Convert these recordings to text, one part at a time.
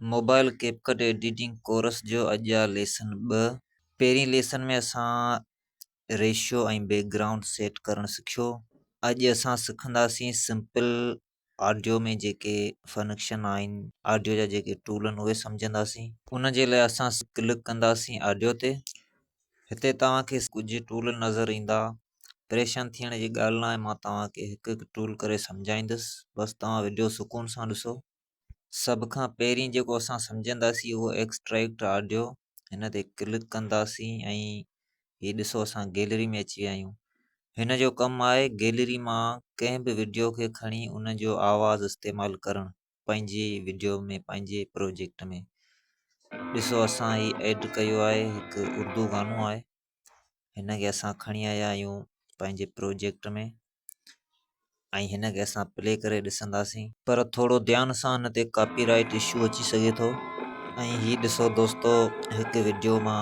Mobile CapCut editing course जो अॼु आहे लेसन 2। पहिरीं लेसन में असां रेशियो ऐं बैकग्राउंड सेट करणु सिखियो। अॼु असां सिखंदासीं सिंपल ऑडियो में जेके फंक्शन आहिनि, ऑडियो जा जेके टूल आहिनि उहे सम्झंदासीं। उन जे लाइ असां क्लिक कंदासीं ऑडियो ते। हिते तव्हांखे कुझु टूल नज़र ईंदा। परेशान थियण जी ॻाल्हि न आहे, मां तव्हांखे हिकु हिकु टूल करे सम्झाईंदुसि, बसि तव्हां वीडियो सुकून सां ॾिसो। सभ खां पहिरीं जेको असां सम्झंदासीं उहो एक्सट्रैक्ट ऑडियो। हिन ते क्लिक कंदासीं ऐं हीअ ॾिसो असां गैलरी में अची विया आहियूं। हिन जो कमु आहे गैलरी मां कंहिं बि वीडियो खे खणी उन जो आवाज़ु इस्तेमालु करणु पंहिंजी वीडियो में, पंहिंजे प्रोजेक्ट में। ॾिसो असां ही एड कयो आहे, हिकु उर्दू गानो आहे। हिन खे असां खणी आया आहियूं पंहिंजे प्रोजेक्ट में ऐं हिन खे असां प्ले करे ॾिसंदासीं, पर थोरो ध्यान सां हिन ते कॉपीराइट इशू अची सघे थो। ऐं हीअ ॾिसो दोस्तो, हिकु वीडियो मां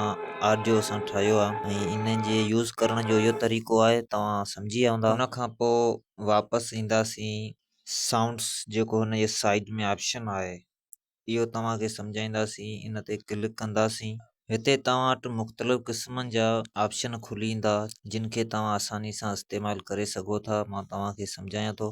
ऑडियो असां ठाहियो आहे ऐं इन जे यूज़ करण जो इहो तरीक़ो आहे, तव्हां सम्झी विया हूंदा। उन खां पोइ वापसि ईंदासीं। साउंड्स जेको हुन जे साइड में ऑप्शन आहे इहो तव्हांखे सम्झाईंदासीं। इन ते क्लिक कंदासीं। हिते तव्हां वटि मुख़्तलिफ़ क़िस्मनि जा ऑप्शन खुली ईंदा जिन खे तव्हां आसानी सां इस्तेमालु करे सघो था। मां तव्हांखे सम्झायां थो।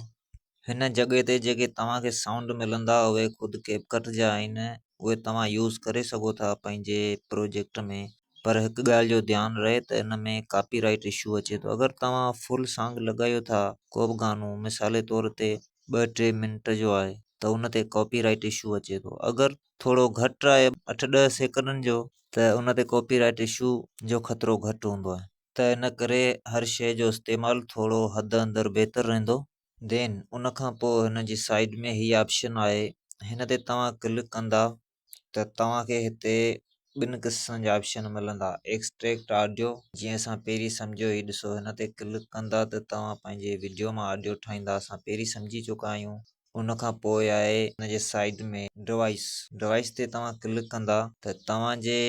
हिन जॻह ते जेके तव्हांखे साउंड मिलंदा उहे ख़ुदि कैपकट जा आहिनि, उहे तव्हां यूज़ करे सघो था पंहिंजे प्रोजेक्ट में। पर हिकु ॻाल्हि जो ध्यानु रहे त इन में कॉपीराइट इशू अचे थो। अगरि तव्हां फुल सॉन्ग लॻायो था, को बि गानो मिसाल तौर ते 2-3 मिंट जो आहे, त उन ते कॉपीराइट इशू अचे थो। अगरि थोरो घटि आहे 8-10 सेकंडनि जो, त उन ते कॉपीराइट इशू जो ख़तरो घटि हूंदो आहे। त इन करे हर शइ जो इस्तेमालु थोरो हद अंदरि बहितरु रहंदो। देन उन खां पोइ हिन जी साइड में हीअ ऑप्शन आहे, हिन ते तव्हां क्लिक कंदा त तव्हांखे हिते 2 क़िस्मनि जा ऑप्शन मिलंदा। एक्सट्रैक्ट ऑडियो, जीअं असां पहिरीं सम्झो, ही ॾिसो हिन ते क्लिक कंदा त तव्हां पंहिंजे वीडियो मां ऑडियो ठाहींदा। असां पहिरीं सम्झी चुका आहियूं। उन खां पोइ आहे हिन जे साइड में डिवाइस ते तव्हां क्लिक कंदा त तव्हांजे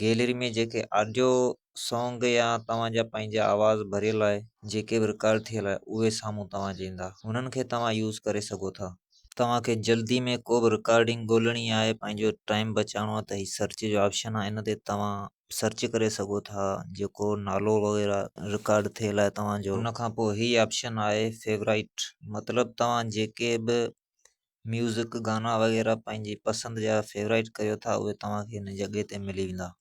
गैलरी में जेके ऑडियो सॉन्ग या तव्हांजा पंहिंजा आवाज़ भरियल आहे, जेके बि रिकॉर्ड थियल आहे, उहे साम्हूं तव्हांजे ईंदा। उन्हनि खे तव्हां यूज़ करे सघो था। तव्हांखे जल्दी में को बि रिकॉर्डिंग ॻोल्हणी आहे, पंहिंजो टाइम बचाइणो आहे, त हीउ सर्च जो ऑप्शन आहे। इन ते तव्हां सर्च करे सघो था जेको नालो वग़ैरह रिकॉर्ड थियल आहे तव्हांजो। उन खां पोइ हीअ ऑप्शन आहे फेवराइट, मतिलबु तव्हां जेके बि म्यूज़िक गाना वग़ैरह पंहिंजी पसंदि जा फेवराइट कयो था उहे तव्हांखे हिन जॻह ते मिली वेंदा।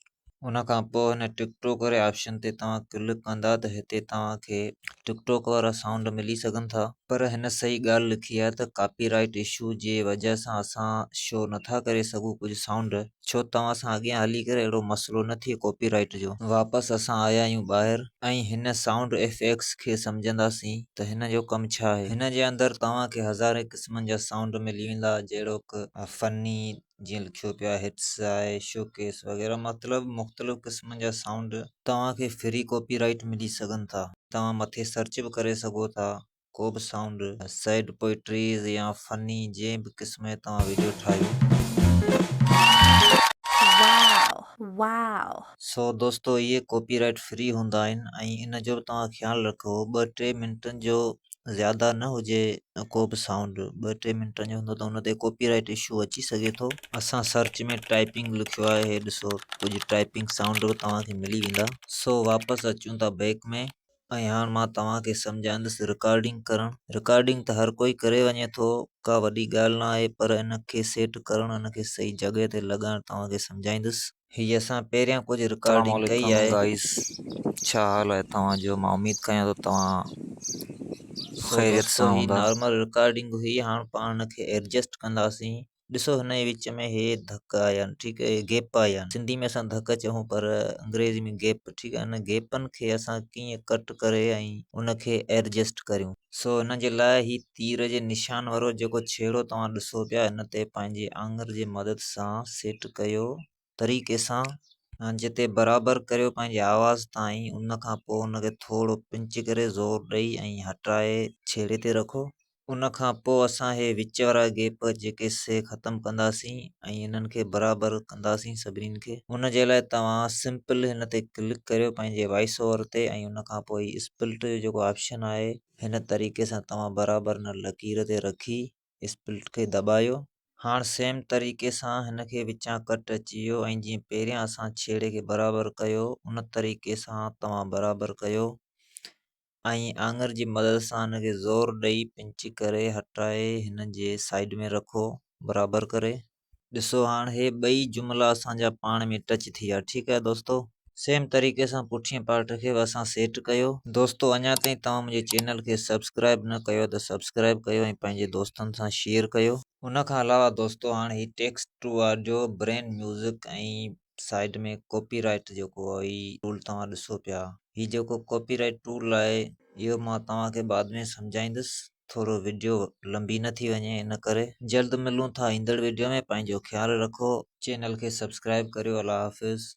उन खां पोइ हिन टिकटॉक वारे ऑप्शन ते तव्हां क्लिक कंदा त हिते तव्हांखे टिकटॉक वारा साउंड मिली सघनि था। पर हिन सही ॻाल्हि लिखी आहे त कॉपीराइट इशू जे वजह सां असां शो नथा करे सघूं कुझु साउंड, छो तव्हां सां अॻियां हली करे अहिड़ो मसइलो न थिए कॉपीराइट जो। वापसि असां आया आहियूं ॿाहिरि ऐं हिन साउंड इफेक्ट्स खे सम्झंदासीं त हिन जो कमु छा आहे। हिन जे अंदरि तव्हांखे हज़ारे क़िस्मनि जा साउंड मिली वेंदा, जहिड़ो फनी, जीअं लिखियो पियो आहे हिट्स आहे, शोकेस वग़ैरह, मतिलबु मुख़्तलिफ़ क़िस्मनि जा साउंड तव्हांखे फ्री कॉपीराइट मिली सघनि था। तव्हां मथे सर्च बि करे सघो था। को बि साउंड, सैड पोइट्रीज़ या फनी, जंहिं बि क़िस्म जो तव्हां वीडियो ठाहियो। सो दोस्तो, इहे कॉपीराइट फ्री हूंदा आहिनि ऐं इन जो बि तव्हां ख़्यालु रखो 2-3 मिंटनि जो ज़्यादा न हुजे। को बि साउंड 2-3 मिंटनि जो हूंदो त हुन ते कॉपीराइट इशू अची सघे थो। असां सर्च में टाइपिंग लिखियो आहे, हे ॾिसो कुझु टाइपिंग साउंड बि तव्हांखे मिली वेंदा। सो वापसि अचूं था बैक में ऐं हाणे मां तव्हांखे सम्झाईंदुसि रिकॉर्डिंग करणु। रिकॉर्डिंग त हर कोई करे वञे थो, का वॾी ॻाल्हि न आहे, पर इन खे सेट करणु, इन खे सही जॻह ते लॻाइणु तव्हांखे सम्झाईंदुसि। हीअ असां पहिरियां कुझु रिकॉर्डिंग कई आहे। गाइस, छा हाल आहे तव्हांजो? मां उमेद कयां थो तव्हां ख़ैरियत सां हूंदा। नॉर्मल रिकॉर्डिंग हुई। हाणे पाण हिन खे एडजस्ट कंदासीं। ॾिसो हिन जे विच में हे धक आया आहिनि, ठीकु आहे, गैप आया आहिनि। सिंधी में असां धक चऊं, पर अंग्रेज़ी में गैप, ठीकु आहे। हिन गैपनि खे असां कीअं कट करे ऐं उन खे एडजस्ट करियूं। सो हिन जे लाइ ही तीर जे निशान वारो जेको छेड़ो तव्हां ॾिसो पिया, हिन ते पंहिंजे आङुर जी मदद सां सेट कयो तरीक़े सां, जिते बराबरि करियो पंहिंजे आवाज़ ताईं। उन खां पोइ उनखे थोरो पिंच करे ज़ोर ॾेई ऐं हटाए छेड़े ते रखो। उन खां पोइ असां हे विच वारा गैप जेके से ख़तमु कंदासीं ऐं इन्हनि खे बराबरि कंदासीं सभिनीनि खे। उन जे लाइ तव्हां सिंपल हिन ते क्लिक करियो पंहिंजे वॉइस ओवर ते ऐं उन खां पोइ स्प्लिट जो जेको ऑप्शन आहे, हिन तरीक़े सां तव्हां बराबरि हिन लकीर ते रखी स्प्लिट खे दॿायो हाणे सेम तरीक़े सां हिन खे विचां कट अची वियो ऐं जीअं पहिरियां असां छेड़े खे बराबरि कयो उन तरीक़े सां तव्हां बराबरि कयो ऐं आङुर जी मदद सां हिन खे ज़ोर ॾेई पिंच करे हटाए हिन जे साइड में रखो बराबरि करे। ॾिसो हाणे हे ॿई जुमिला असांजा पाण में टच थी विया। ठीकु आहे दोस्तो, सेम तरीक़े सां पुठिएं पार्ट खे बि असां सेट कयो। दोस्तो अञा ताईं तव्हां मुंहिंजे चैनल खे सब्सक्राइब न कयो त सब्सक्राइब कयो ऐं पंहिंजे दोस्तनि सां शेयर कयो। उन खां अलावा दोस्तो हाणे ही text to audio brain music ऐं साइड में कॉपीराइट जेको आहे ही टूल तव्हां ॾिसो पिया, ही जेको कॉपीराइट टूल आहे इहो मां तव्हांखे बाद में सम्झाईंदुसि, थोरो वीडियो लंबी न थी वञे इन करे। जल्द मिलूं था ईंदड़ वीडियो में, पंहिंजो ख़्यालु रखो, चैनल खे सब्सक्राइब करियो। अल्लाह हाफ़िज़।